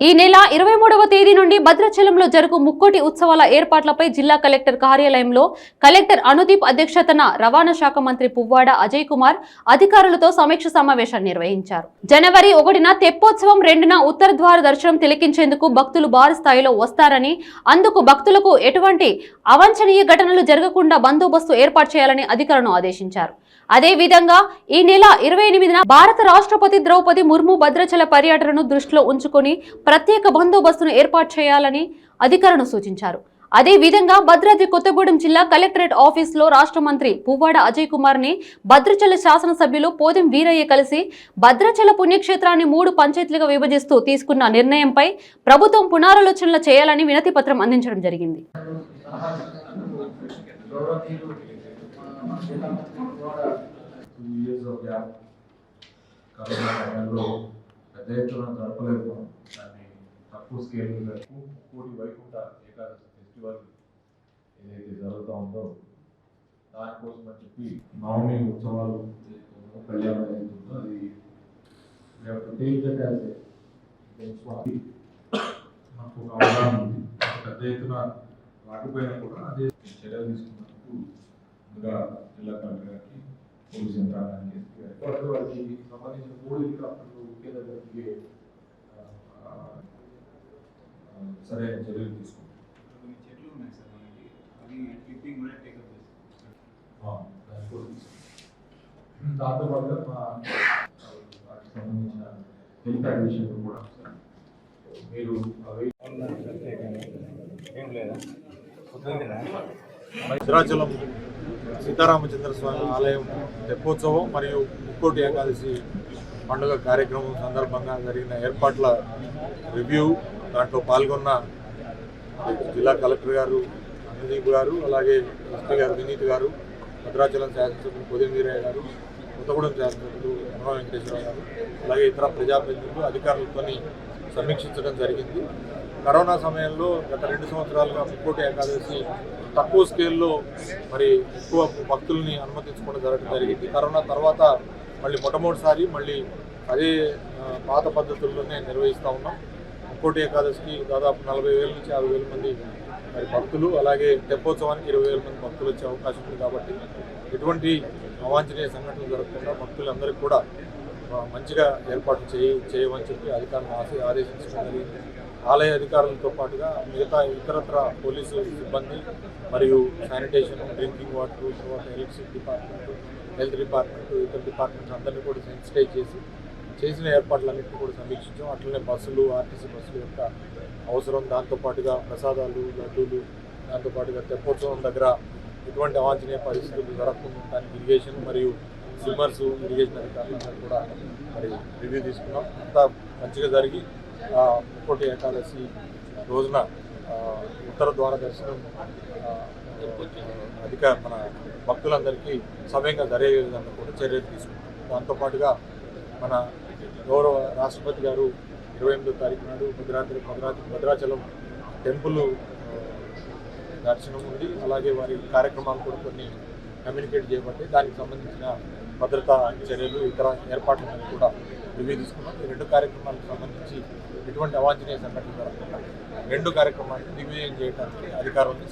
ఈ నెల 23వ తేదీ నుండి భద్రాచలంలో జరుగు ముక్కోటి ఉత్సవాల ఏర్పాట్లపై జిల్లా కలెక్టర్ కార్యాలయంలో కలెక్టర్ అనుదీప్ అధ్యక్షతన రవాణా శాఖ మంత్రి పువ్వాడ అజయ్ కుమార్ అధికారులతో సమీక్ష సమావేశాన్ని నిర్వహించారు. జనవరి 1న తెప్పోత్సవం, 2న ఉత్తర ద్వార దర్శనం తిలకించేందుకు భక్తులు భారీ స్థాయిలో వస్తారని, అందుకు భక్తులకు ఎటువంటి అవాంఛనీయ ఘటనలు జరగకుండా బందోబస్తు ఏర్పాటు చేయాలని అధికారులను ఆదేశించారు. అదే విధంగా ఈ నెల 28న భారత రాష్ట్రపతి ద్రౌపది ముర్ము భద్రాచల పర్యటనను దృష్టిలో ఉంచుకొని ప్రత్యేక బందోబస్తును ఏర్పాటు చేయాలని అధికారులను సూచించారు. అదే విధంగా భద్రాద్రి కొత్తగూడెం జిల్లా కలెక్టరేట్ ఆఫీసులో రాష్ట్ర మంత్రి పువ్వాడ అజయ్ కుమార్ ని భద్రాచల శాసనసభ్యులు పోదెం వీరయ్య కలిసి భద్రాచల పుణ్యక్షేత్రాన్ని 3 పంచాయతీలుగా విభజిస్తూ తీసుకున్న నిర్ణయంపై ప్రభుత్వం పునరాలోచనలు చేయాలని వినతి పత్రం అందించడం జరిగింది. కరోనా సమయంలో పెద్ద ఎత్తున జరపలేకపోయాం. దాన్ని తక్కువ స్కేల్ కోటి వైకుంఠ ఏకాదశి ఫెస్టివల్ ఏదైతే జరుగుతూ ఉందో దానికోసం అని చెప్పి నవమి ఉత్సవాలు కళ్యాణం ఏదైతుందో అది మనకు ఒక అవగాహన ఉంది. పెద్ద ఎత్తున రాకపోయినా కూడా అదే చర్యలు తీసుకున్నందుకు ముందుగా జిల్లా కలెక్టర్ గారికి, పోలీస్ యంత్రాంగానికి, వాటికి సంబంధించిన 3 హెలికాప్టర్లు కేంద్రానికి సరైన చర్యలు తీసుకుంటాం. చెట్లు ఉన్నాయి సార్, మనకి అవి క్లిప్పింగ్ కూడా టేకప్ చేస్తాం. దాంతోపాటుగా మా వాటికి సంబంధించిన హెలిప్యాడ్ విషయంలో కూడా మీరు ఏం లేదా భద్రాచలం సీతారామచంద్ర స్వామి ఆలయం తెప్పోత్సవం మరియు ముక్కోటి ఏకాదశి పండుగ కార్యక్రమం సందర్భంగా జరిగిన ఏర్పాట్ల రివ్యూ, దాంట్లో పాల్గొన్న జిల్లా కలెక్టర్ గారు అనుదీప్ గారు, అలాగే ఎస్పీ గారు వినీత్ గారు, భద్రాచలం శాసనసభ్యులు పోదెం వీరయ్య గారు, కొత్తగూడెం శాసనసభ్యులు యనమల వెంకటేశ్వర గారు, అలాగే ఇతర ప్రజాప్రతినిధులు, అధికారులతో సమీక్షించడం జరిగింది. కరోనా సమయంలో గత 2 సంవత్సరాలుగా ముక్కోటి ఏకాదశి తక్కువ స్కేల్లో మరి ఎక్కువ భక్తుల్ని అనుమతించుకోవడం జరగడం జరిగింది. కరోనా తర్వాత మళ్ళీ మొట్టమొదటిసారి మళ్ళీ అదే పాత పద్ధతుల్లోనే నిర్వహిస్తూ ఉన్నాం. ముక్కోటి ఏకాదశికి దాదాపు 40,000 నుంచి 50,000 మంది మరి భక్తులు, అలాగే తెప్పోత్సవానికి 20,000 మంది భక్తులు వచ్చే అవకాశం ఉంది. కాబట్టి ఎటువంటి అవాంఛనీయ సంఘటనలు జరగకుండా భక్తులందరికీ కూడా మంచిగా ఏర్పాటు చేయమని చెప్పి అధికారులను ఆదేశించడం జరిగింది. ఆలయ అధికారులతో పాటుగా మిగతా ఇతరత్ర పోలీసు సిబ్బంది మరియు శానిటేషన్, డ్రింకింగ్ వాటర్, తర్వాత ఎలక్ట్రిసిటీ డిపార్ట్మెంట్, హెల్త్ డిపార్ట్మెంట్, ఇతర డిపార్ట్మెంట్స్ అందరినీ కూడా సెన్సిటైజ్ చేసిన ఏర్పాట్లన్నింటినీ కూడా సమీక్షించాం. అట్లనే బస్సులు, ఆర్టీసీ బస్సుల యొక్క అవసరం, దాంతోపాటుగా ప్రసాదాలు, లడ్డూలు, దాంతోపాటుగా తెప్పోత్సవం దగ్గర ఎటువంటి అవాంఛనీయ పరిస్థితులు జరగకుండా దానికి ఇరిగేషన్ మరియు స్విమ్మర్స్, ఇరిగేషన్ అధికారులందరూ కూడా మరి రివ్యూ తీసుకున్నాం. అంతా మంచిగా జరిగి ముక్కోటి ఏకాదశి రోజున ఉత్తర ద్వార దర్శనం మన భక్తులందరికీ సమయంగా జరిగే విధంగా కూడా చర్యలు తీసుకుంటాం. దాంతోపాటుగా మన గౌరవ రాష్ట్రపతి గారు 28వ తారీఖు నాడు భద్రాచలం టెంపుల్ దర్శనం ఉంది. అలాగే వారి కార్యక్రమాలు కూడా కొన్ని కమ్యూనికేట్ చేయబట్టి దానికి సంబంధించిన భద్రతా చర్యలు, ఇతర ఏర్పాట్లను కూడా రివ్యూ తీసుకున్నాం. ఈ 2 కార్యక్రమాలకు సంబంధించి ఎటువంటి అవాంఛనీయ సంఘటనలు జరగకుండా 2 కార్యక్రమాలను దిగ్విజయం చేయడానికి అధికారులను